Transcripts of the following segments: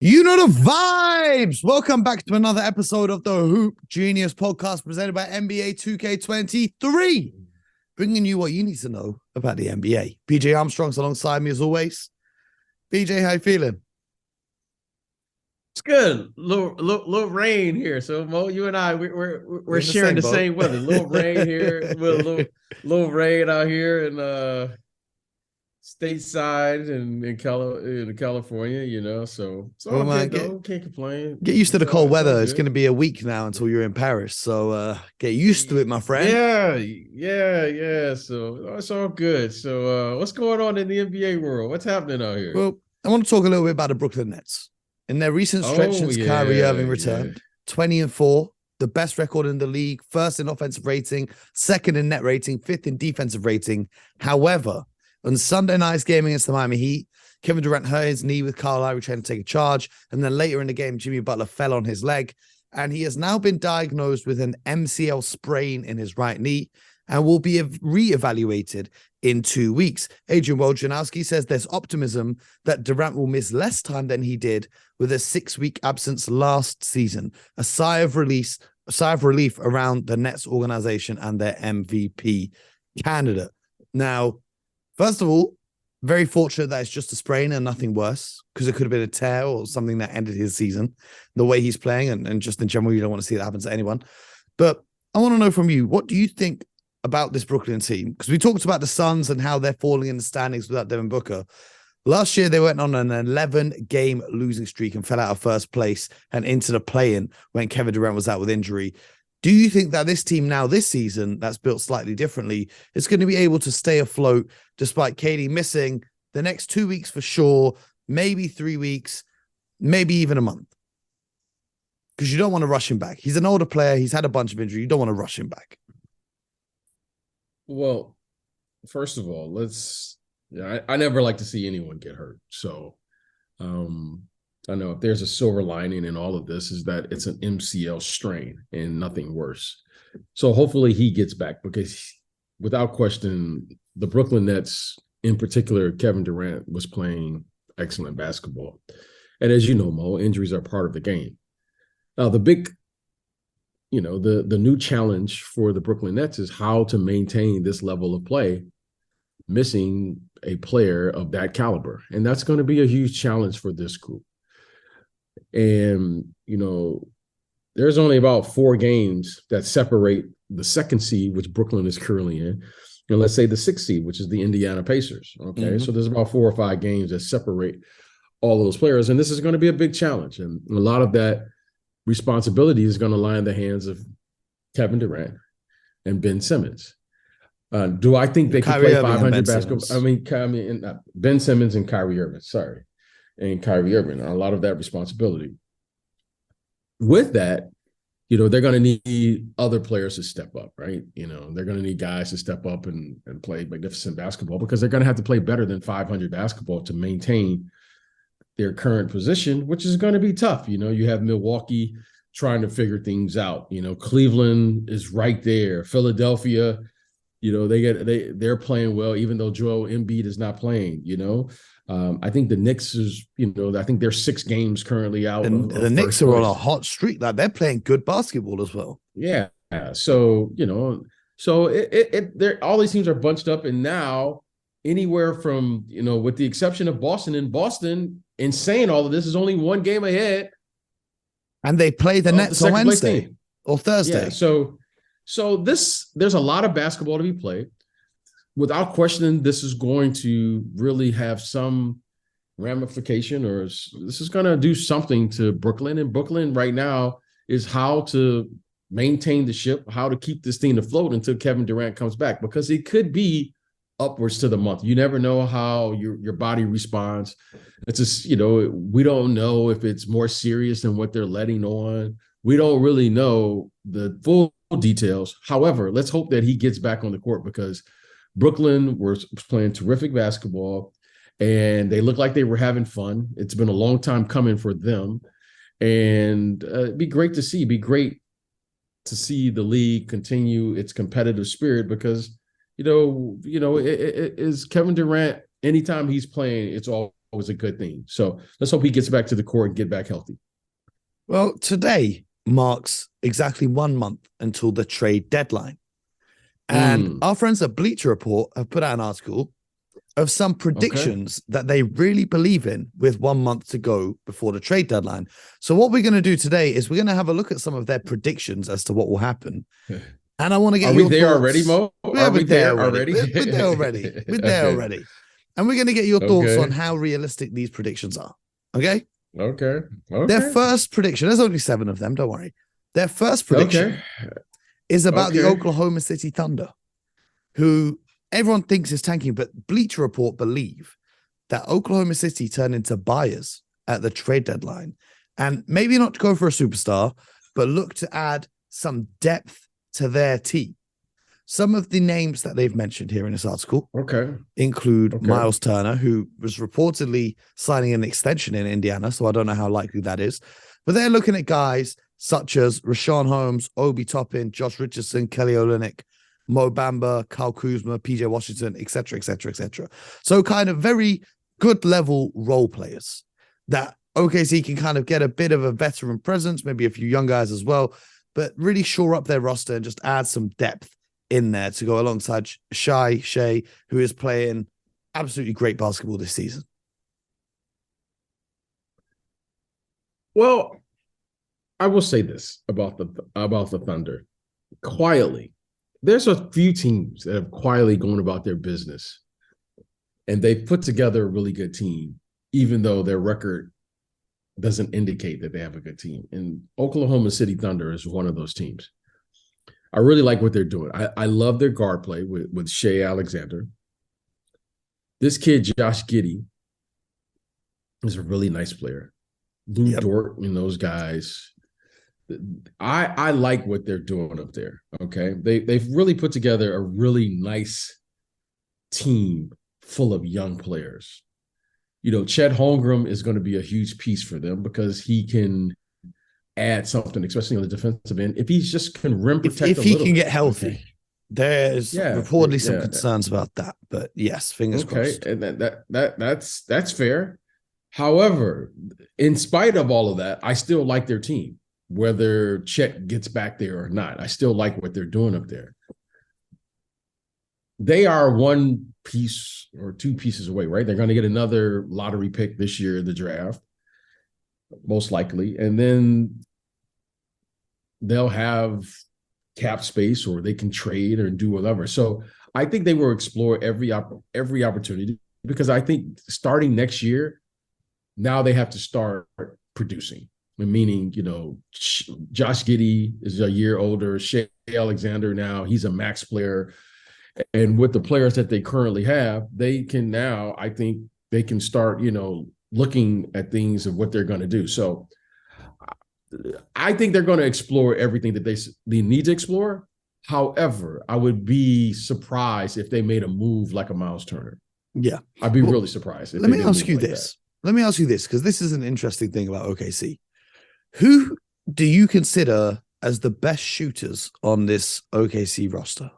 You know the vibes. Welcome back to another episode of the Hoop Genius podcast presented by NBA 2K23, bringing you what you need to know about the NBA. BJ Armstrong's alongside me as always. BJ, how you feeling? It's good. Little rain here. So Mo, you and I, we're In the sharing same the boat. same weather. Little rain here. With a little rain out here in stateside and in California. So it's Well, all man, good though. Can't complain. get used to the cold It's all weather. It's going good. to be a week now until you're in Paris. So get used to it, my friend. Yeah. So it's all good. So what's going on in the NBA world? What's happening out here? Well, I want to talk a little bit about the Brooklyn Nets. In their recent stretch Oh since Kyrie Irving yeah. returned, 20-4, the best record in the league, first in offensive rating, second in net rating, fifth in defensive rating. However, on Sunday night's game against the Miami Heat, Kevin Durant hurt his knee with Kyle Lowry trying to take a charge. And then later in the game, Jimmy Butler fell on his leg. And he has now been diagnosed with an MCL sprain in his right knee and will be reevaluated in 2 weeks. Adrian Wojnarowski says there's optimism that Durant will miss less time than he did with a 6-week absence last season. A sigh of relief around the Nets organization and their MVP candidate. Now, first of all, very fortunate that it's just a sprain and nothing worse, because it could have been a tear or something that ended his season. The way he's playing and just in general, you don't want to see that happen to anyone. But I want to know from you, what do you think about this Brooklyn team? Because we talked about the Suns and how they're falling in the standings without Devin Booker. Last year, they went on an 11-game losing streak and fell out of first place and into the play-in when Kevin Durant was out with injury. Do you think that this team now this season, that's built slightly differently, is going to be able to stay afloat despite KD missing the next 2 weeks for sure, maybe 3 weeks, maybe even a month? Because you don't want to rush him back. He's an older player. He's had a bunch of injury. You don't want to rush him back. Well, first of all, I never like to see anyone get hurt. So I know if there's a silver lining in all of this is that it's an MCL strain and nothing worse. So hopefully he gets back, because without question, the Brooklyn Nets, in particular, Kevin Durant, was playing excellent basketball. And as you know, Mo, injuries are part of the game. Now, the new challenge for the Brooklyn Nets is how to maintain this level of play, missing a player of that caliber. And that's going to be a huge challenge for this group. And, there's only about 4 games that separate the second seed, which Brooklyn is currently in, and let's say the 6th seed, which is the Indiana Pacers. Okay. Mm-hmm. So there's about 4 or 5 games that separate all those players. And this is going to be a big challenge. And a lot of that responsibility is going to lie in the hands of Kevin Durant and Ben Simmons. Do I think they can play 500 basketball? Ben Simmons and Kyrie Irving. Sorry. And Kyrie Irving, a lot of that responsibility. With that, they're going to need other players to step up, right? They're going to need guys to step up and play magnificent basketball, because they're going to have to play better than 500 basketball to maintain their current position, which is going to be tough. You have Milwaukee trying to figure things out. Cleveland is right there. Philadelphia, they're playing well, even though Joel Embiid is not playing. I think the Knicks is, I think they're 6 games currently out. The Knicks are on a hot streak. Like, they're playing good basketball as well. Yeah. So, all these teams are bunched up, and now anywhere from, with the exception of Boston, in saying all of this, is only 1 game ahead. And they play the Nets on Wednesday or Thursday. Yeah, so there's a lot of basketball to be played. Without question, this is going to really have some ramification, or this is going to do something to Brooklyn. And Brooklyn right now is how to maintain the ship, how to keep this thing afloat until Kevin Durant comes back, because it could be upwards to the month. You never know how your body responds. It's just, we don't know if it's more serious than what they're letting on. We don't really know the full details. However, let's hope that he gets back on the court, because Brooklyn was playing terrific basketball, and they looked like they were having fun. It's been a long time coming for them, and it'd be great to see. It'd be great to see the league continue its competitive spirit, because it is Kevin Durant. Anytime he's playing, it's all always a good thing. So let's hope he gets back to the court and get back healthy. Well, today marks exactly 1 month until the trade deadline. And our friends at Bleacher Report have put out an article of some predictions that they really believe in with 1 month to go before the trade deadline. So what we're going to do today is we're going to have a look at some of their predictions as to what will happen. And I want to get your thoughts. Are we there already, Mo? Are we there already? We're there already. We're there already. And we're going to get your thoughts on how realistic these predictions are. Okay? Okay. Their first prediction, there's only 7 of them, don't worry. Their first prediction is about the Oklahoma City Thunder, who everyone thinks is tanking, but Bleacher Report believe that Oklahoma City turn into buyers at the trade deadline. And maybe not go for a superstar, but look to add some depth to their team. Some of the names that they've mentioned here in this article include Miles Turner, who was reportedly signing an extension in Indiana, so I don't know how likely that is. But they're looking at guys such as Rashawn Holmes, Obi Toppin, Josh Richardson, Kelly Olynyk, Mo Bamba, Kyle Kuzma, PJ Washington, etc., etc., etc. So kind of very good level role players that OKC can kind of get a bit of a veteran presence, maybe a few young guys as well, but really shore up their roster and just add some depth in there to go alongside Shai, who is playing absolutely great basketball this season. Well, I will say this about the Thunder. Quietly, there's a few teams that have quietly gone about their business, and they've put together a really good team, even though their record doesn't indicate that they have a good team. And Oklahoma City Thunder is one of those teams. I really like what they're doing. I love their guard play with Shai Alexander. This kid, Josh Giddey, is a really nice player. Lou Dort and those guys. I like what they're doing up there. Okay. They've really put together a really nice team full of young players. You know, Chet Holmgren is going to be a huge piece for them because he can add something, especially on the defensive end. If he's just can rim protect if he can get healthy. There's reportedly some concerns about that, but yes, fingers crossed. And that's fair. However, in spite of all of that, I still like their team, whether Chet gets back there or not. I still like what they're doing up there. They are 1 piece or 2 pieces away, right? They're going to get another lottery pick this year in the draft, most likely. And then they'll have cap space or they can trade or do whatever. So I think they will explore every opportunity because I think starting next year, now they have to start producing. Meaning, you know, Josh Giddey is a year older. Shai Alexander now, he's a max player. And with the players that they currently have, they can now, I think they can start, you know, looking at things of what they're going to do. So I think they're going to explore everything that they need to explore. However, I would be surprised if they made a move like a Miles Turner. Yeah. I'd be really surprised. Let me ask you this. Let me ask you this, because this is an interesting thing about OKC. Who do you consider as the best shooters on this OKC roster?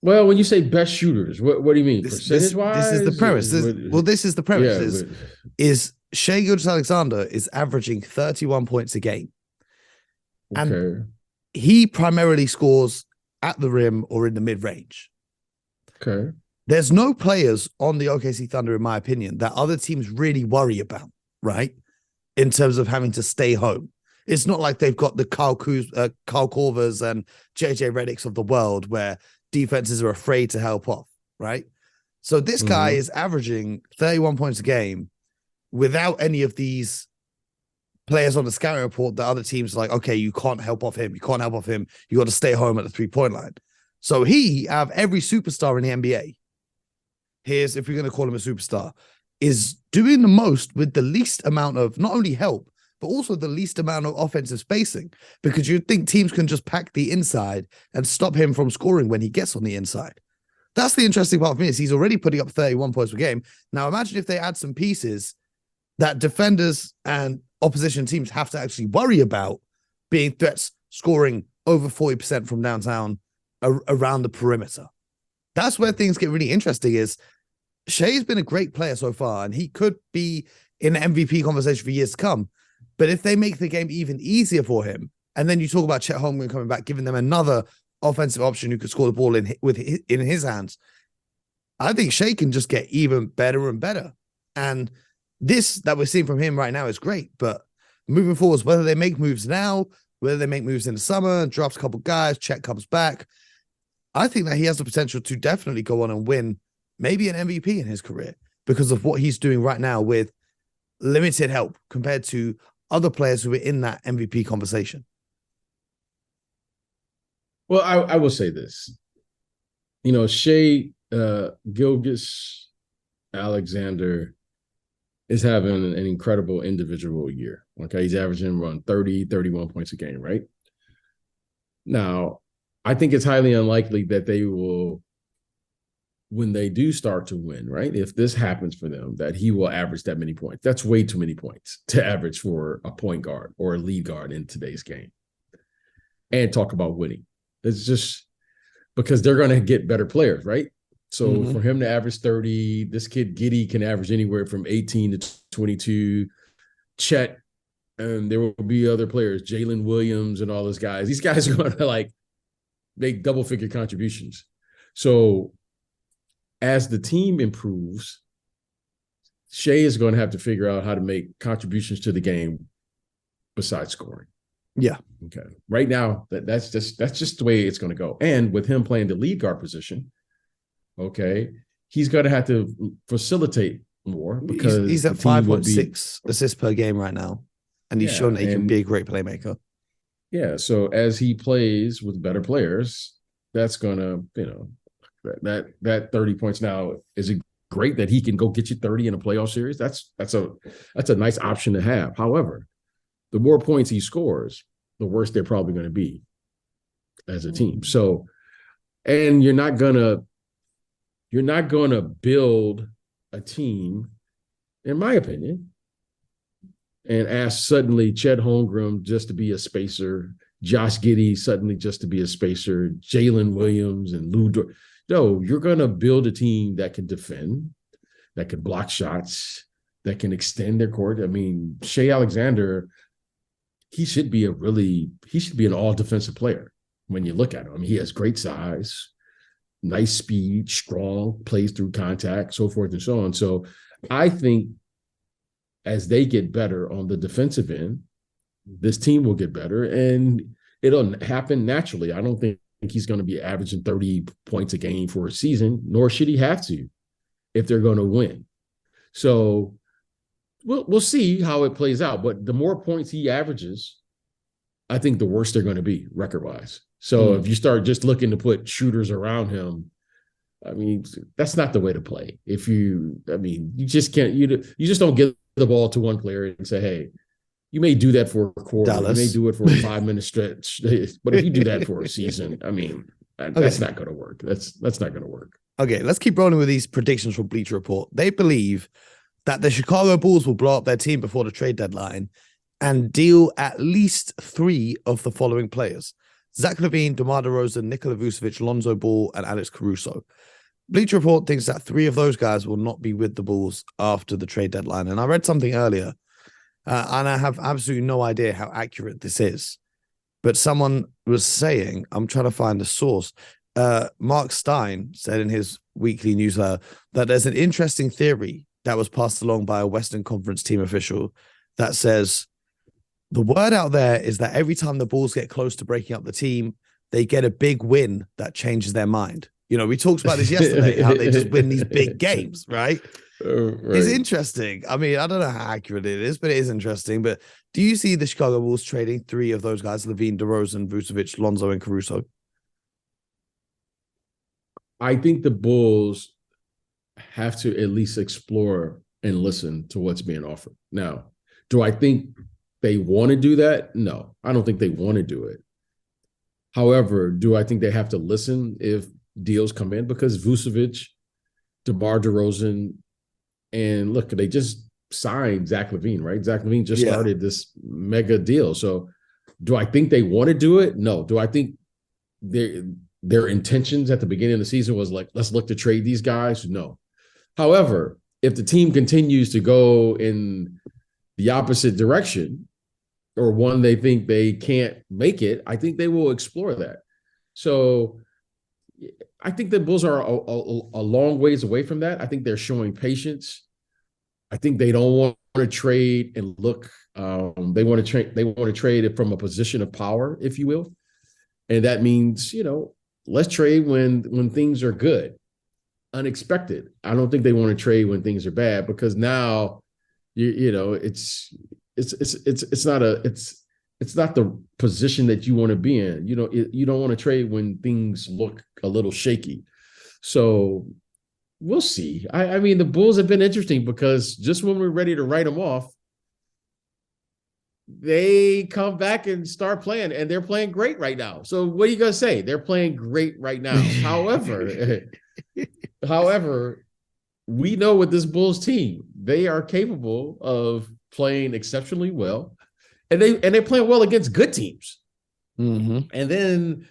Well, when you say best shooters, what do you mean? Percentage-wise? This is the premise. This is the premise. Is Shai Gilgeous-Alexander is averaging 31 points a game. And he primarily scores at the rim or in the mid-range. Okay. There's no players on the OKC Thunder, in my opinion, that other teams really worry about, right? In terms of having to stay home. It's not like they've got the Kyle Korvers and JJ Redicks of the world where defenses are afraid to help off, right? So this guy is averaging 31 points a game without any of these players on the scouting report that other teams are like, okay, you can't help off him. You can't help off him. You got to stay home at the 3-point line. So he, out of every superstar in the NBA, here's, if we're going to call him a superstar, is doing the most with the least amount of not only help, but also the least amount of offensive spacing, because you'd think teams can just pack the inside and stop him from scoring when he gets on the inside. That's the interesting part for me, is he's already putting up 31 points per game. Now imagine if they add some pieces that defenders and opposition teams have to actually worry about being threats scoring over 40% from downtown around the perimeter. that's where things get really interesting is Shea's been a great player so far, and he could be in the MVP conversation for years to come. But if they make the game even easier for him, and then you talk about Chet Holmgren coming back, giving them another offensive option who could score the ball in his hands, I think Shea can just get even better and better. And this that we're seeing from him right now is great. But moving forwards, whether they make moves now, whether they make moves in the summer, drafts a couple guys, Chet comes back, I think that he has the potential to definitely go on and win maybe an MVP in his career because of what he's doing right now with limited help compared to other players who are in that MVP conversation. Well, I will say this. Shea Gilgeous-Alexander is having an incredible individual year. Okay, he's averaging around 30, 31 points a game, right? Now, I think it's highly unlikely that they will, when they do start to win, right? If this happens for them, that he will average that many points. That's way too many points to average for a point guard or a lead guard in today's game. And talk about winning. It's just because they're going to get better players, right? So for him to average 30, this kid Giddey can average anywhere from 18 to 22. Chet, and there will be other players, Jalen Williams and all those guys. These guys are going to make double-figure contributions. So as the team improves, Shea is going to have to figure out how to make contributions to the game besides scoring. Yeah. Okay. Right now, that's just the way it's going to go. And with him playing the lead guard position, okay, he's going to have to facilitate more because he's at 5.6 assists per game right now, and he's shown that he can be a great playmaker. Yeah. So as he plays with better players, that's going to, that 30 points now, is it great that he can go get you 30 in a playoff series? That's a nice option to have. However, the more points he scores, the worse they're probably going to be as a team. So, and you're not gonna build a team, in my opinion, and ask suddenly Chet Holmgren just to be a spacer, Josh Giddey suddenly just to be a spacer, Jalen Williams and Lou. No, you're going to build a team that can defend, that can block shots, that can extend their court. I mean, Shea Alexander, he should be an all defensive player when you look at him. I mean, he has great size, nice speed, strong, plays through contact, so forth and so on. So I think as they get better on the defensive end, this team will get better and it'll happen naturally. I don't think he's going to be averaging 30 points a game for a season, nor should he have to if they're going to win. So we'll see how it plays out. But the more points he averages, I think the worse they're going to be record-wise. So if you start just looking to put shooters around him, I mean, that's not the way to play. You just can't, you just don't give the ball to one player and say, hey, you may do that for a quarter, you may do it for a 5-minute stretch, but if you do that for a season, I mean, that's not going to work. That's not going to work. Okay, let's keep rolling with these predictions from Bleacher Report. They believe that the Chicago Bulls will blow up their team before the trade deadline and deal at least 3 of the following players: Zach LaVine, DeMar DeRozan, Nikola Vucevic, Lonzo Ball, and Alex Caruso. Bleacher Report thinks that 3 of those guys will not be with the Bulls after the trade deadline. And I read something earlier, and I have absolutely no idea how accurate this is. But someone was saying, I'm trying to find the source. Mark Stein said in his weekly newsletter that there's an interesting theory that was passed along by a Western Conference team official that says the word out there is that every time the Bulls get close to breaking up the team, they get a big win that changes their mind. We talked about this yesterday, how they just win these big games, right? Right? It's interesting. I mean, I don't know how accurate it is, but it is interesting. But do you see the Chicago Bulls trading 3 of those guys, LaVine, DeRozan, Vucevic, Lonzo, and Caruso? I think the Bulls have to at least explore and listen to what's being offered. Now, do I think they want to do that? No, I don't think they want to do it. However, do I think they have to listen if deals come in? Because Vucevic, DeMar DeRozan, and look, they just signed Zach LaVine, right? Zach LaVine just started this mega deal. So do I think they want to do it? No. Do I think their intentions at the beginning of the season was like, let's look to trade these guys. No. However, if the team continues to go in the opposite direction, or one they think they can't make it, I think they will explore that. So I think the Bulls are a long ways away from that. I think they're showing patience. I think they don't want to trade and look. They want to trade. They want to trade it from a position of power, if you will, and that means, let's trade when things are good, unexpected. I don't think they want to trade when things are bad, because now, it's not the position that you want to be in. You don't want to trade when things look a little shaky. So we'll see. I mean, the Bulls have been interesting, because just when we're ready to write them off, they come back and start playing, and they're playing great right now. So what are you going to say? They're playing great right now. However, we know with this Bulls team, they are capable of playing exceptionally well, and they're playing well against good teams. Mm-hmm. And then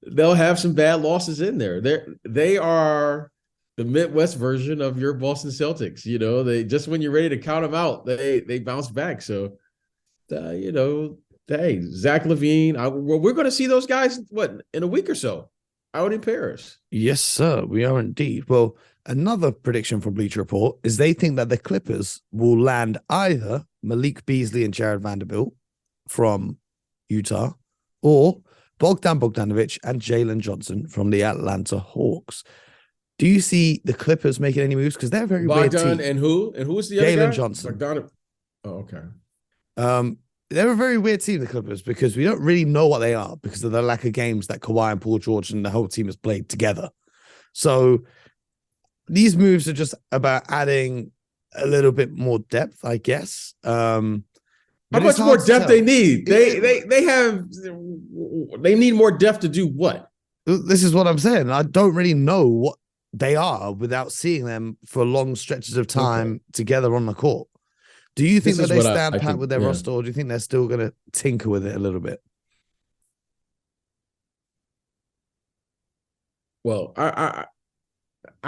they'll have some bad losses in there. They are the Midwest version of your Boston Celtics. They just, when you're ready to count them out, they bounce back. So, hey, Zach LaVine, we're going to see those guys, in a week or so, out in Paris. Yes, sir. We are indeed. Well, another prediction from Bleacher Report is they think that the Clippers will land either Malik Beasley and Jared Vanderbilt from Utah, or Bogdan Bogdanovic and Jalen Johnson from the Atlanta Hawks. Do you see the Clippers making any moves? Because they're a very weird team. And who? And who's the other guy? Jalen Johnson. Bogdan. Oh, okay. They're a very weird team, the Clippers, because we don't really know what they are because of the lack of games that Kawhi and Paul George and the whole team has played together. So these moves are just about adding a little bit more depth, I guess. How much more depth they need? They need more depth to do what? This is what I'm saying. I don't really know what they are without seeing them for long stretches of time together on the court. Do you think that they stand pat with their roster, or do you think they're still going to tinker with it a little bit? Well, I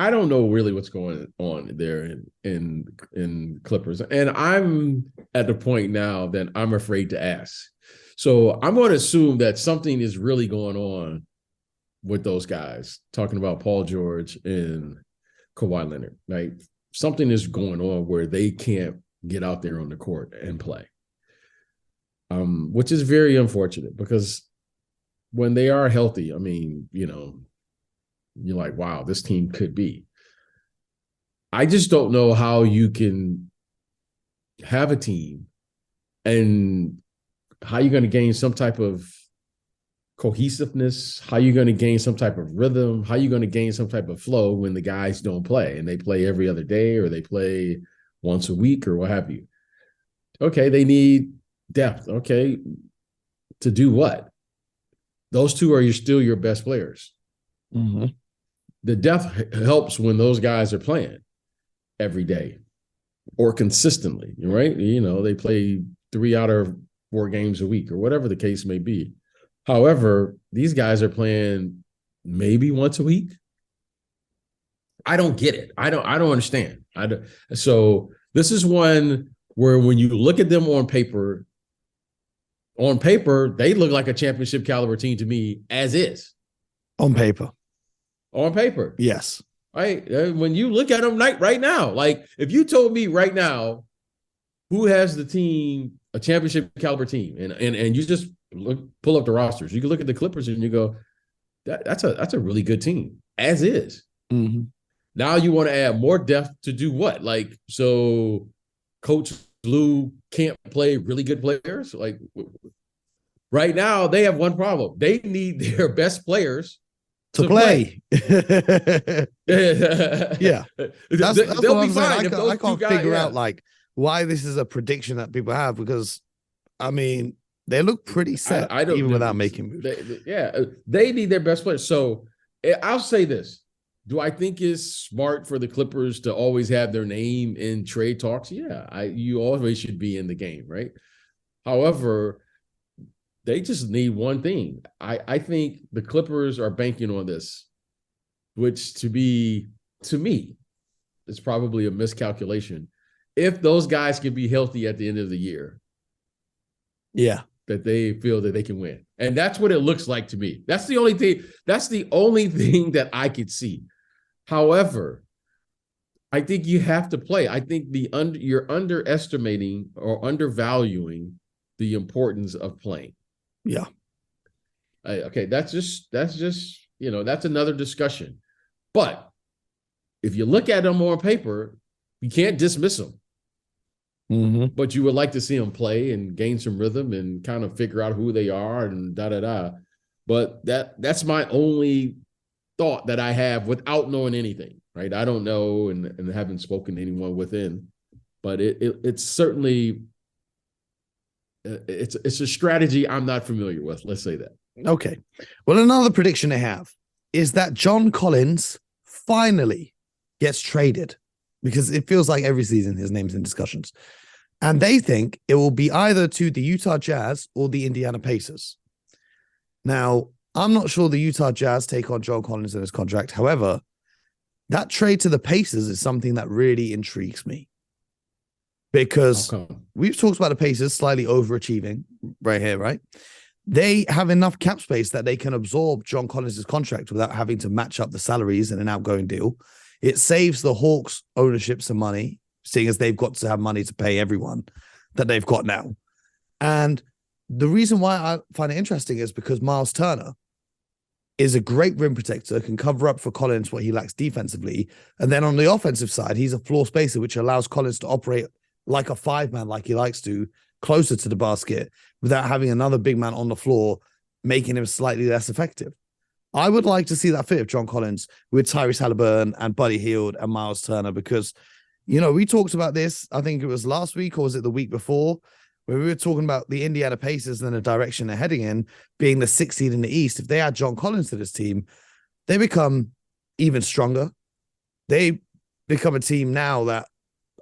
don't know really what's going on there in Clippers, and I'm at the point now that I'm afraid to ask. So I'm going to assume that something is really going on with those guys. Talking about Paul George and Kawhi Leonard, right? Something is going on where they can't get out there on the court and play, which is very unfortunate, because when they are healthy, I mean, you're like, wow, this team could be. I just don't know how you can have a team and how you're going to gain some type of cohesiveness, how you're going to gain some type of rhythm, how you're going to gain some type of flow when the guys don't play, and they play every other day, or they play once a week, or what have you. Okay, they need depth. Okay, to do what? Those two are still your best players. Mm-hmm. The depth helps when those guys are playing every day or consistently, right? They play 3 out of 4 games a week, or whatever the case may be. However, these guys are playing maybe once a week. I don't get it. I don't understand. So this is one where when you look at them on paper, they look like a championship caliber team to me, as is. On paper. Yes. Right. When you look at them right now, like if you told me right now who has the team, a championship caliber team, and you just pull up the rosters, you can look at the Clippers and you go, that's a really good team, as is. Mm-hmm. Now you want to add more depth to do what? Like, so Coach Lou can't play really good players? Like, right now they have one problem. They need their best players to play. Yeah. They'll be fine if those I can't figure out like why this is a prediction that people have, because I mean, they look pretty set even without making moves. They need their best players. So I'll say this. Do I think it's smart for the Clippers to always have their name in trade talks? Yeah, you always should be in the game, right? However, They just need one thing. I think the Clippers are banking on this, which to me, is probably a miscalculation. If those guys can be healthy at the end of the year, yeah, that they feel that they can win. And that's what it looks like to me. That's the only thing that I could see. However, I think you have to play. I think you're underestimating or undervaluing the importance of playing. Yeah. Okay, that's just that's another discussion. But if you look at them on paper, you can't dismiss them. Mm-hmm. But you would like to see them play and gain some rhythm and kind of figure out who they are and da-da-da. But that's my only thought that I have without knowing anything, right? I don't know and haven't spoken to anyone within, but it's certainly it's a strategy I'm not familiar with. Let's say that. Okay. Well, another prediction I have is that John Collins finally gets traded, because it feels like every season his name's in discussions. And they think it will be either to the Utah Jazz or the Indiana Pacers. Now, I'm not sure the Utah Jazz take on John Collins in his contract. However, that trade to the Pacers is something that really intrigues me, because we've talked about the Pacers slightly overachieving right here, right? They have enough cap space that they can absorb John Collins' contract without having to match up the salaries in an outgoing deal. It saves the Hawks ownership some money, seeing as they've got to have money to pay everyone that they've got now. And the reason why I find it interesting is because Miles Turner is a great rim protector, can cover up for Collins what he lacks defensively. And then on the offensive side, he's a floor spacer, which allows Collins to operate like a 5-man, like he likes to, closer to the basket without having another big man on the floor, making him slightly less effective. I would like to see that fit of John Collins with Tyrese Halliburton and Buddy Hield and Miles Turner, because, we talked about this, I think it was last week, or was it the week before, where we were talking about the Indiana Pacers and the direction they're heading in, being the 6th seed in the East. If they add John Collins to this team, they become even stronger. They become a team now that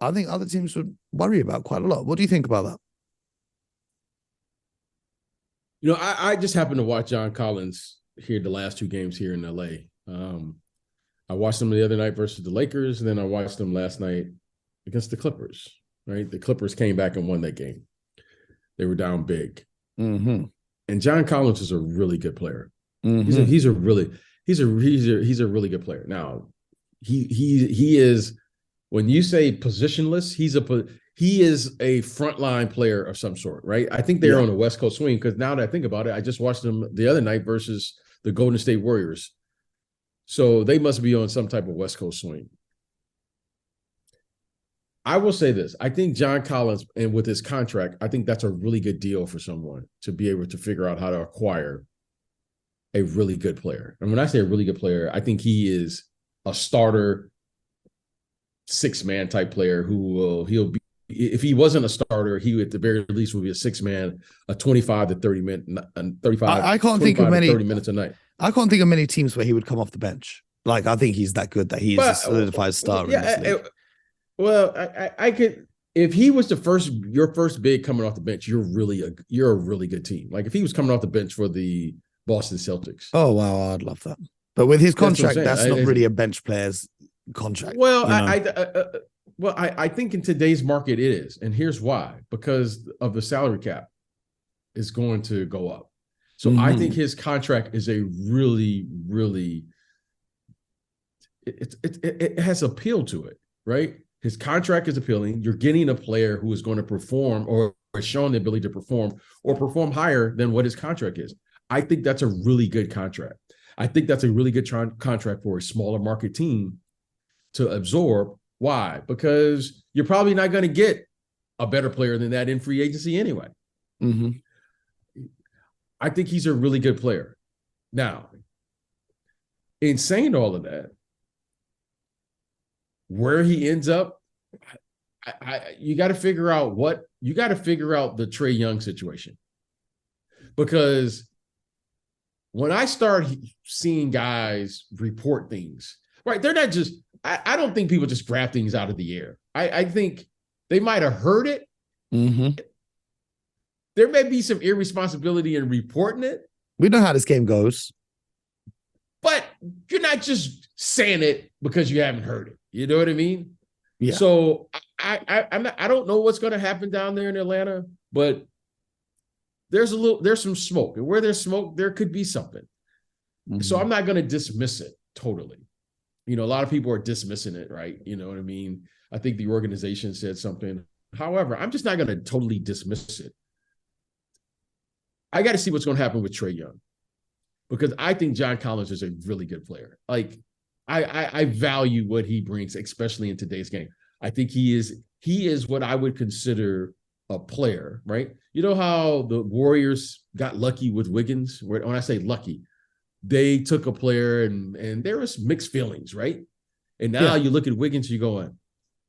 I think other teams would worry about quite a lot. What do you think about that? I just happened to watch John Collins here the last 2 games here in LA. I watched him the other night versus the Lakers, and then I watched him last night against the Clippers, right? The Clippers came back and won that game. They were down big. Mm-hmm. And John Collins is a really good player. Mm-hmm. He's a really good player. Now, he is, when you say positionless, he is a frontline player of some sort, right? I think they're on a West Coast swing, because now that I think about it, I just watched them the other night versus the Golden State Warriors. So they must be on some type of West Coast swing. I will say this. I think John Collins, and with his contract, I think that's a really good deal for someone to be able to figure out how to acquire a really good player. And when I say a really good player, I think he is a starter 6-man type player he'll be, if he wasn't a starter, he would at the very least would be a 6-man, a 25 to 30 minute, 35. I can't think of many 30 minutes a night. I can't think of many teams where he would come off the bench. Like, I think he's that good that he's a solidified starter in this league. Well, I could, if he was your first big coming off the bench, you're a really good team. Like if he was coming off the bench for the Boston Celtics. Oh wow, I'd love that. But with his contract, that's not really a bench player's contract. Well, I think in today's market it is, and here's why: because of the salary cap is going to go up. So I think his contract is a really, really it has appeal to it, right? His contract is appealing. You're getting a player who is going to perform or has shown the ability to perform or perform higher than what his contract is. I think that's a really good contract. I think that's a really good contract for a smaller market team to absorb. Why? Because you're probably not going to get a better player than that in free agency anyway. Mm-hmm. I think he's a really good player. Now, in saying all of that, where he ends up, you got to figure out the Trae Young situation. Because when I start seeing guys report things, right, they're not just, I don't think people just grab things out of the air. I think they might have heard it, there may be some irresponsibility in reporting it. We know how this game goes. But you're not just saying it because you haven't heard it. You know what I mean? Yeah. So I don't know what's going to happen down there in Atlanta, but there's some smoke. And where there's smoke, there could be something. Mm-hmm. So I'm not going to dismiss it totally. A lot of people are dismissing it, right? You know what I mean? I think the organization said something. However, I'm just not going to totally dismiss it. I got to see what's going to happen with Trae Young, because I think John Collins is a really good player. Like, I value what he brings, especially in today's game. I think he is what I would consider a player, right? You know how the Warriors got lucky with Wiggins? When I say lucky, they took a player and there was mixed feelings, right? And now you look at Wiggins, you're going,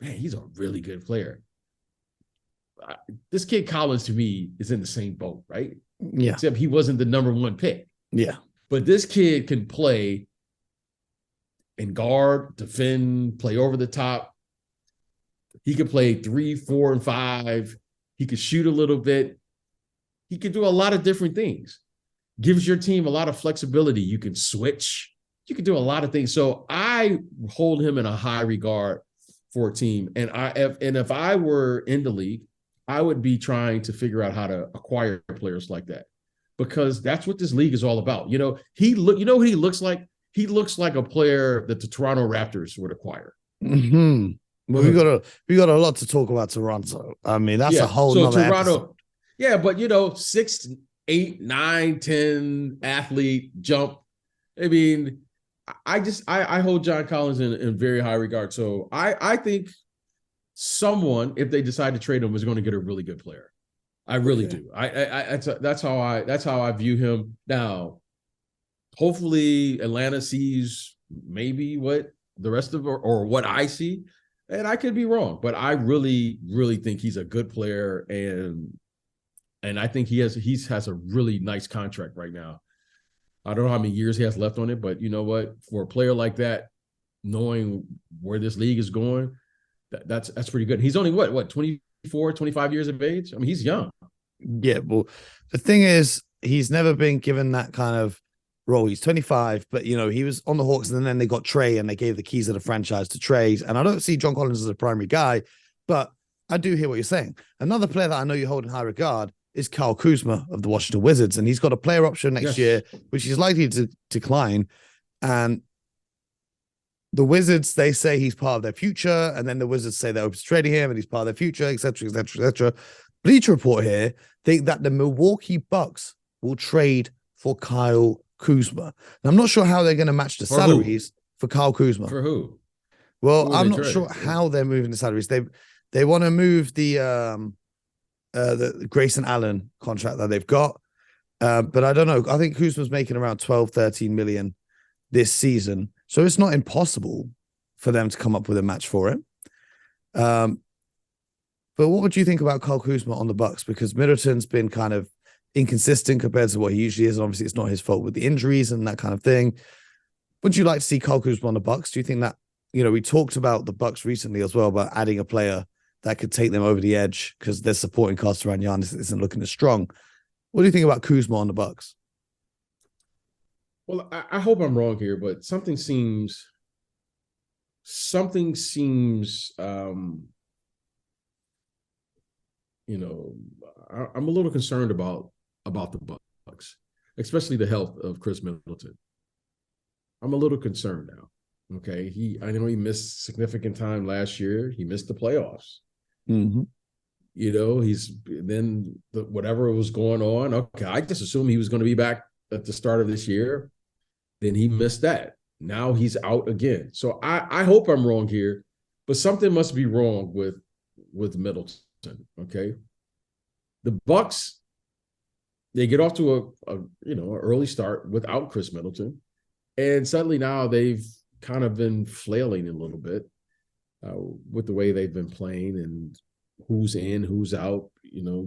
man, he's a really good player. This kid Collins, to me, is in the same boat, right? Yeah. Except he wasn't the number one pick. Yeah. But this kid can play and guard, defend, play over the top. He could play 3, 4, and 5. He could shoot a little bit. He could do a lot of different things. Gives your team a lot of flexibility. You can switch. You can do a lot of things. So I hold him in a high regard for a team. And if I were in the league, I would be trying to figure out how to acquire players like that, because that's what this league is all about. You know what he looks like? He looks like a player that the Toronto Raptors would acquire. Mm-hmm. Well, we got a lot to talk about Toronto. I mean, that's a whole nother episode. Yeah, but 6, 8, 9, 10 athlete jump. I mean, I hold John Collins in very high regard. So I think someone, if they decide to trade him, is going to get a really good player. I really do. That's how I view him. Now, hopefully Atlanta sees maybe what the rest of or what I see, and I could be wrong, but I really, really think he's a good player, and I think he has a really nice contract right now. I don't know how many years he has left on it, but you know what? For a player like that, knowing where this league is going, that's pretty good. He's only what 24, 25 years of age? I mean, he's young. Yeah, well, the thing is, he's never been given that kind of role. He's 25, but he was on the Hawks, and then they got Trae, and they gave the keys of the franchise to Trae. And I don't see John Collins as a primary guy, but I do hear what you're saying. Another player that I know you hold in high regard is Kyle Kuzma of the Washington Wizards, and he's got a player option next year, which is likely to decline. And the Wizards, they say he's part of their future, and then the Wizards say they're open to trading him, and he's part of their future, etc., etc., etc. Bleacher Report here think that the Milwaukee Bucks will trade for Kyle Kuzma. And I'm not sure how they're going to match the salaries for Kyle Kuzma. For who? Well, I'm not sure how they're moving the salaries. They want to move the Grayson Allen contract that they've got. But I don't know. I think Kuzma's making around 12, 13 million this season. So it's not impossible for them to come up with a match for it. But what would you think about Kyle Kuzma on the Bucks? Because Middleton's been kind of inconsistent compared to what he usually is. And obviously, it's not his fault with the injuries and that kind of thing. Would you like to see Kyle Kuzma on the Bucks? Do you think that, we talked about the Bucks recently as well, about adding a player that could take them over the edge because their supporting cast around Giannis isn't looking as strong. What do you think about Kuzma on the Bucks? Well, I hope I'm wrong here, but something seems I'm a little concerned about the Bucks, especially the health of Chris Middleton. I'm a little concerned now. Okay, I know he missed significant time last year. He missed the playoffs. Mm-hmm. He's then whatever was going on. Okay, I just assumed he was going to be back at the start of this year. Then he missed that. Now he's out again. So I hope I'm wrong here, but something must be wrong with Middleton. Okay, the Bucks, they get off to an early start without Chris Middleton, and suddenly now they've kind of been flailing a little bit with the way they've been playing and who's in, who's out.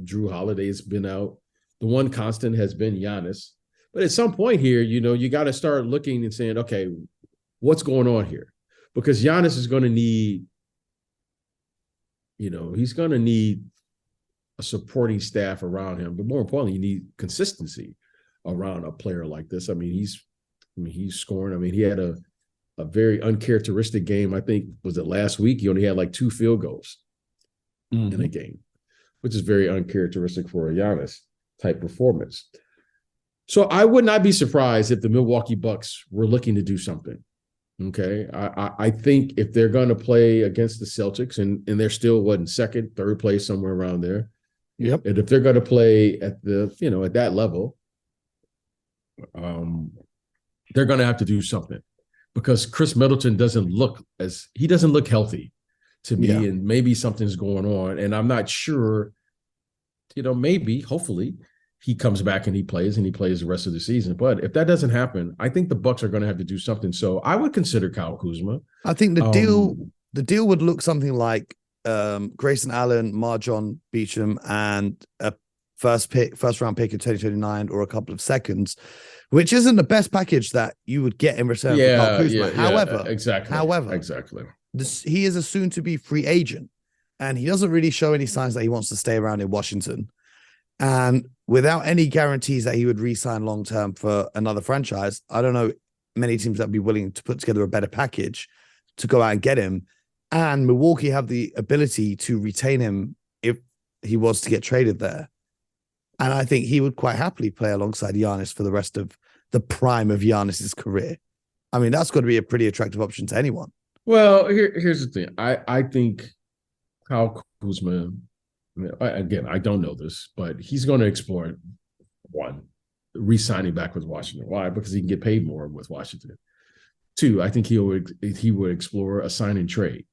Drew Holiday's been out. The one constant has been Giannis. But at some point here, you got to start looking and saying, okay, what's going on here? Because Giannis is going to need, he's going to need a supporting staff around him, but more importantly, you need consistency around a player like this. He's scoring. He had a very uncharacteristic game. I think, was it last week? He only had like 2 field goals in a game, which is very uncharacteristic for a Giannis type performance. So I would not be surprised if the Milwaukee Bucks were looking to do something. Okay. I think if they're going to play against the Celtics, and they're still in second, third place, somewhere around there. Yep. And if they're going to play at at that level, they're going to have to do something, because Chris Middleton doesn't look healthy to me, and maybe something's going on. And I'm not sure, maybe, hopefully, he comes back and he plays the rest of the season. But if that doesn't happen, I think the Bucks are going to have to do something. So I would consider Kyle Kuzma. I think the deal would look something like Grayson Allen, Marjon Beecham, and a first round pick in 2029, or a couple of seconds, which isn't the best package that you would get in return for Kyle Kuzma. However, he is a soon to be free agent, and he doesn't really show any signs that he wants to stay around in Washington. And without any guarantees that he would re-sign long-term for another franchise, I don't know many teams that would be willing to put together a better package to go out and get him. And Milwaukee have the ability to retain him if he was to get traded there. And I think he would quite happily play alongside Giannis for the rest of the prime of Giannis's career. That's got to be a pretty attractive option to anyone. Well, here's the thing. I think Kyle Kuzma, again, I don't know this, but he's going to explore, one, re-signing back with Washington. Why? Because he can get paid more with Washington. 2, I think he would explore a sign and trade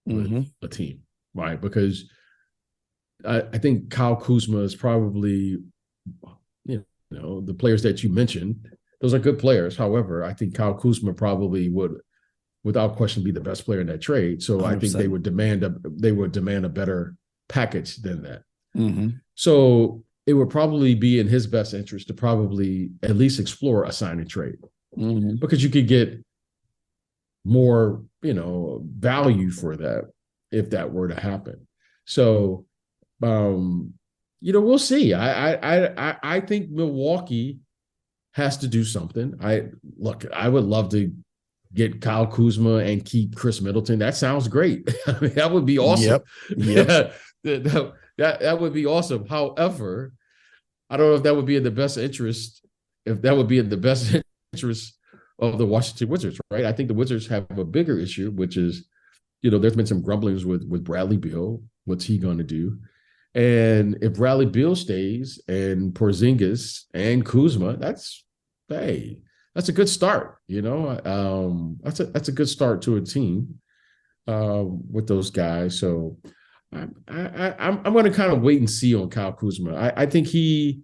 with a team. Right? Because I think Kyle Kuzma is probably, the players that you mentioned, those are good players. However, I think Kyle Kuzma probably would, without question, be the best player in that trade. So 100%. I think they would demand a better package than that. So it would probably be in his best interest to probably at least explore a sign and trade, because you could get more, value for that if that were to happen. So, we'll see. I think Milwaukee has to do something. I would love to get Kyle Kuzma and keep Chris Middleton. That sounds great. That would be awesome. Yep. That would be awesome. However, I don't know if that would be in the best interest. If that would be in the best interest of the Washington Wizards, right? I think the Wizards have a bigger issue, which is, there's been some grumblings with Bradley Beal. What's he going to do? And if Bradley Beal stays and Porzingis and Kuzma, that's a good start. That's a good start to a team with those guys. So I'm going to kind of wait and see on Kyle Kuzma. I think he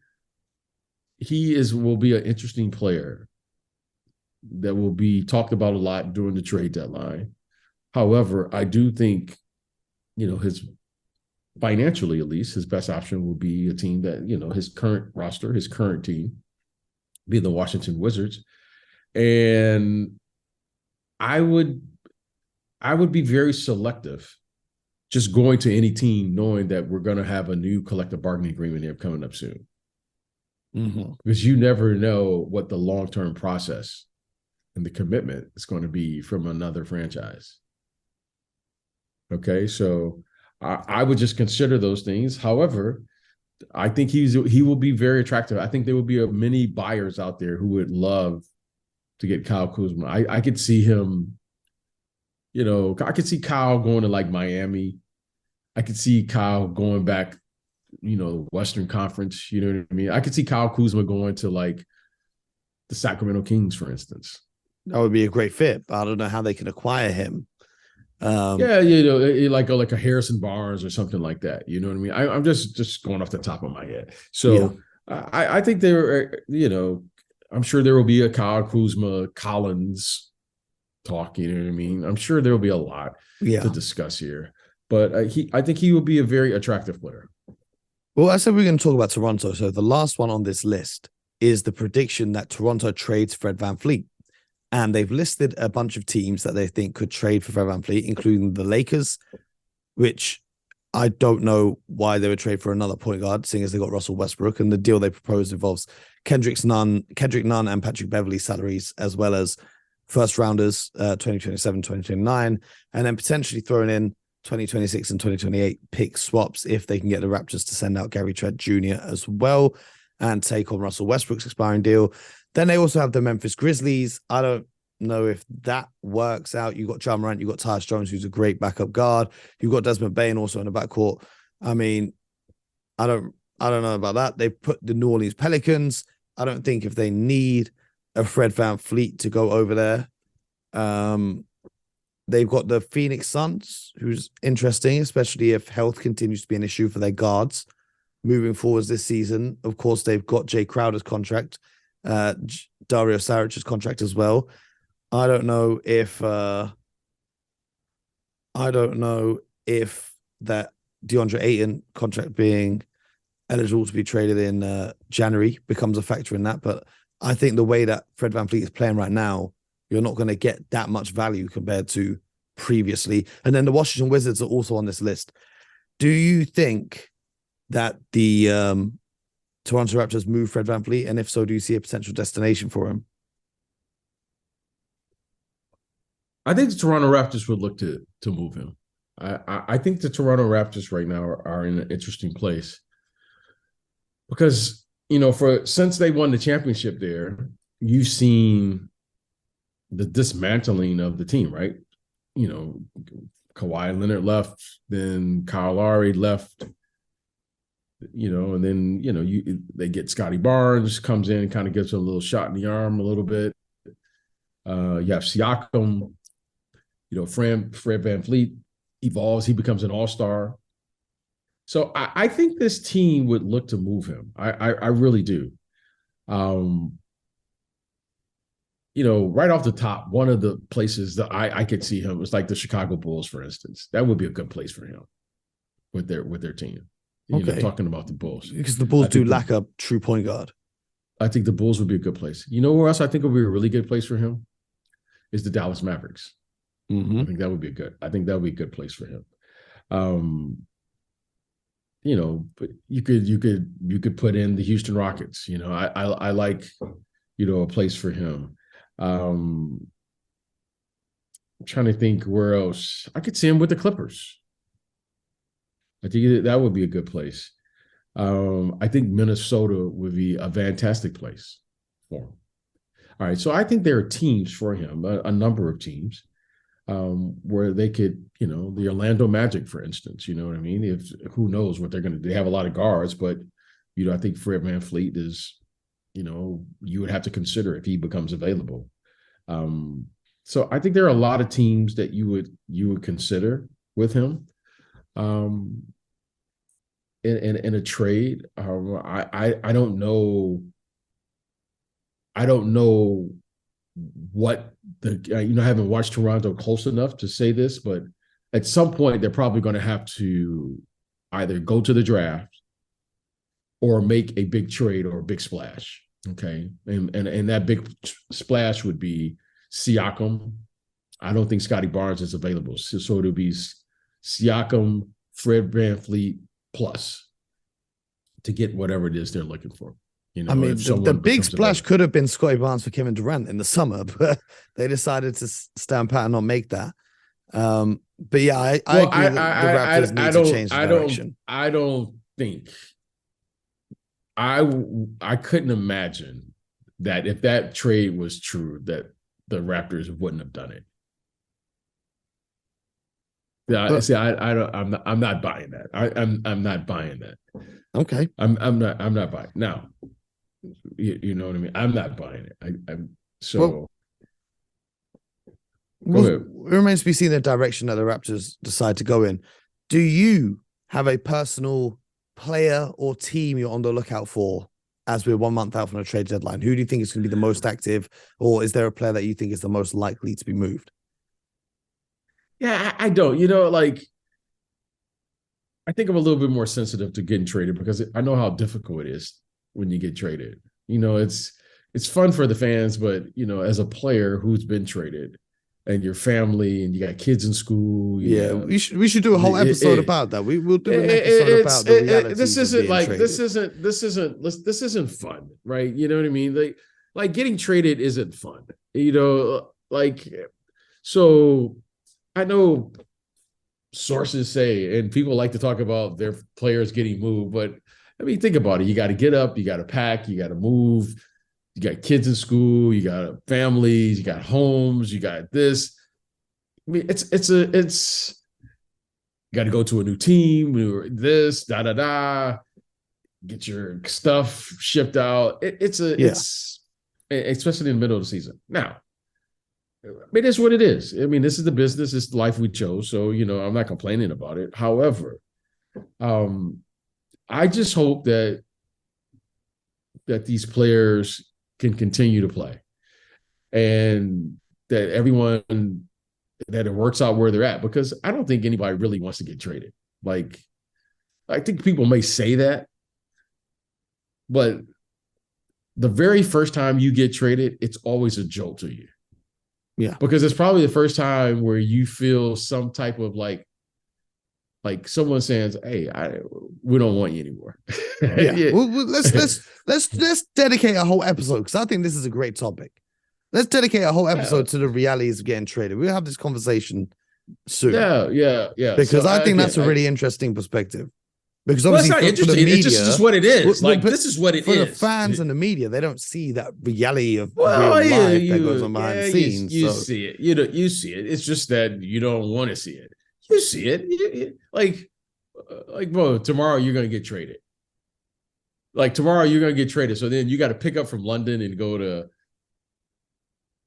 will be an interesting player that will be talked about a lot during the trade deadline. However, I do think, his financially, at least, his best option will be a team that, his current roster, his current team, be the Washington Wizards. And I would be very selective just going to any team knowing that we're going to have a new collective bargaining agreement here coming up soon. Because you never know what the long-term process and the commitment is going to be from another franchise. Okay, so I would just consider those things. However, I think he will be very attractive. I think there will be many buyers out there who would love to get Kyle Kuzma. I could see him, I could see Kyle going to like Miami. I could see Kyle going back, Western Conference, you know what I mean? I could see Kyle Kuzma going to like the Sacramento Kings, for instance. That would be a great fit, but I don't know how they can acquire him. Like a Harrison Barnes or something like that. You know what I mean? I'm just going off the top of my head. So I think there, I'm sure there will be a Kyle Kuzma Collins talk. You know what I mean? I'm sure there will be a lot to discuss here. But I think he will be a very attractive player. Well, I said we're going to talk about Toronto. So the last one on this list is the prediction that Toronto trades Fred VanVleet. And they've listed a bunch of teams that they think could trade for Fred VanVleet, including the Lakers, which I don't know why they would trade for another point guard, seeing as they got Russell Westbrook, and the deal they proposed involves Kendrick Nunn, and Patrick Beverley salaries, as well as first rounders, 2027, 2029, and then potentially throwing in 2026 and 2028 pick swaps if they can get the Raptors to send out Gary Trent Jr. as well and take on Russell Westbrook's expiring deal. Then they also have the Memphis Grizzlies. I don't know if that works out. You got Ja Morant, you got Tyus Jones, who's a great backup guard. You got Desmond Bane also in the backcourt. I mean, I don't know about that. They put the New Orleans Pelicans. I don't think if they need a Fred VanVleet to go over there. They've got the Phoenix Suns, who's interesting, especially if health continues to be an issue for their guards moving forwards this season. Of course, they've got Jay Crowder's contract, Dario Saric's contract as well. I don't know if that DeAndre Ayton contract being eligible to be traded in January becomes a factor in that. But I think the way that Fred VanVleet is playing right now, you're not going to get that much value compared to previously. And then the Washington Wizards are also on this list. Do you think that the Toronto Raptors move Fred VanVleet? And if so, do you see a potential destination for him? I think the Toronto Raptors would look to move him. I think the Toronto Raptors right now are in an interesting place because, since they won the championship there, you've seen the dismantling of the team, right? Kawhi Leonard left, then Kyle Lowry left, and then, they get Scotty Barnes, comes in and kind of gives them a little shot in the arm a little bit. You have Siakam, Fred VanVleet evolves. He becomes an all-star. So I think this team would look to move him. I really do. Right off the top, one of the places that I could see him is like the Chicago Bulls, for instance. That would be a good place for him with their team. Talking about the Bulls. Because the Bulls do lack a true point guard. I think the Bulls would be a good place. You know where else I think would be a really good place for him? Is the Dallas Mavericks. Mm-hmm. I think that would be a good place for him. But you could put in the Houston Rockets. I like, a place for him. I'm trying to think where else. I could see him with the Clippers. I think that would be a good place. I think Minnesota would be a fantastic place for him. All right, so I think there are teams for him, a number of teams, where they could, the Orlando Magic, for instance, you know what I mean? Who knows what they're going to do. They have a lot of guards, but, I think Fred VanVleet is, you would have to consider if he becomes available. So I think there are a lot of teams that you would consider with him. In a trade. I don't know. I don't know what I haven't watched Toronto close enough to say this, but at some point they're probably going to have to either go to the draft or make a big trade or a big splash. Okay. And that big splash would be Siakam. I don't think Scotty Barnes is available. So it'll be Siakam, Fred VanVleet plus to get whatever it is they're looking for. The big splash could have been Scotty Barnes for Kevin Durant in the summer, but they decided to stand pat and not make that. But yeah, I agree that the Raptors need to change the direction. I don't think I couldn't imagine that if that trade was true, that the Raptors wouldn't have done it. Yeah, see, I'm not buying that. I'm not buying that. Okay, I'm not buying. Now, you know what I mean. I'm not buying it. Go ahead. It remains to be seen the direction that the Raptors decide to go in. Do you have a personal player or team you're on the lookout for as we're 1 month out from the trade deadline? Who do you think is going to be the most active, or is there a player that you think is the most likely to be moved? Yeah, I don't. I think I'm a little bit more sensitive to getting traded because I know how difficult it is when you get traded. It's fun for the fans, but as a player who's been traded, and your family, and you got kids in school. Yeah, we should do a whole episode about that. We'll do an episode about the reality. This isn't like this isn't fun, right? You know what I mean? Like getting traded isn't fun. You know, like so. I know sources say, and people like to talk about their players getting moved, but I mean, think about it. You got to get up, you got to pack, you got to move. You got kids in school, you got families, you got homes, you got this. I mean, it's you got to go to a new team, this, get your stuff shipped out. It's especially in the middle of the season. Now, I mean, it's what it is. I mean, this is the business, it's the life we chose. So, you know, I'm not complaining about it. However, I just hope that these players can continue to play and that everyone that it works out where they're at, because I don't think anybody really wants to get traded. Like, I think people may say that, but the very first time you get traded, it's always a jolt to you. Yeah. Because it's probably the first time where you feel some type of like someone saying, "Hey, we don't want you anymore." Yeah. Yeah. Well, let's dedicate a whole episode, because I think this is a great topic. Let's dedicate a whole episode to the realities of getting traded. We'll have this conversation soon. Yeah. Because I think that's a really interesting perspective. Because obviously, it's not interesting. The media, it's just what it is. This is what it is. For the fans and the media, they don't see that reality of real life that goes on behind the scenes. You see it. You see it. It's just that you don't want to see it. You see it. Bro, tomorrow you're going to get traded. Like, tomorrow you're going to get traded. So then you got to pick up from London and go to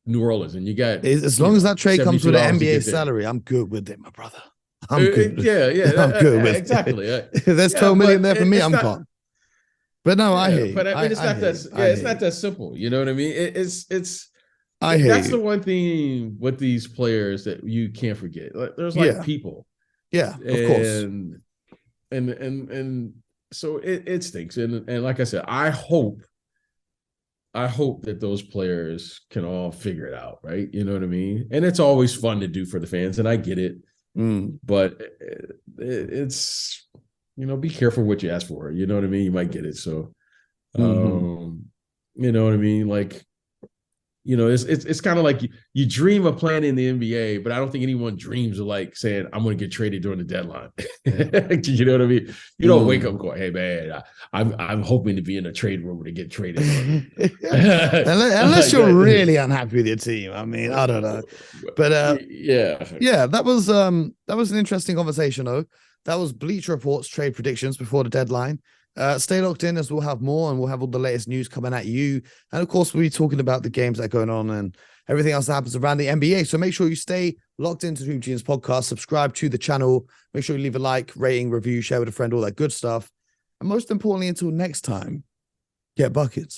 New Orleans. And you got... As long as that trade comes with an NBA salary, I'm good with it, my brother. I'm good. Yeah. I'm good with exactly. If there's 12 million there for me, I'm calm. But no, I hear you. But I mean, it's not that simple. You know what I mean? That's the one thing with these players that you can't forget. There's people. Yeah, of course. And so it stinks. And like I said, I hope that those players can all figure it out, right? You know what I mean? And it's always fun to do for the fans, and I get it. But it's, you know, be careful what you ask for. You know what I mean? You might get it. So, you know what I mean? Like, you know, it's kind of like you dream of playing in the NBA, but I don't think anyone dreams of like saying, I'm going to get traded during the deadline. You know what I mean? You don't wake up going, hey man, I'm hoping to be in a trade room to get traded. Unless you're really unhappy with your team. I mean, I don't know. But that was an interesting conversation though. That was Bleacher Report's trade predictions before the deadline. Stay locked in, as we'll have more, and we'll have all the latest news coming at you. And of course, we'll be talking about the games that are going on and everything else that happens around the NBA. So make sure you stay locked into the Hoop Genius podcast, subscribe to the channel, make sure you leave a like, rating, review, share with a friend, all that good stuff. And most importantly, until next time, get buckets.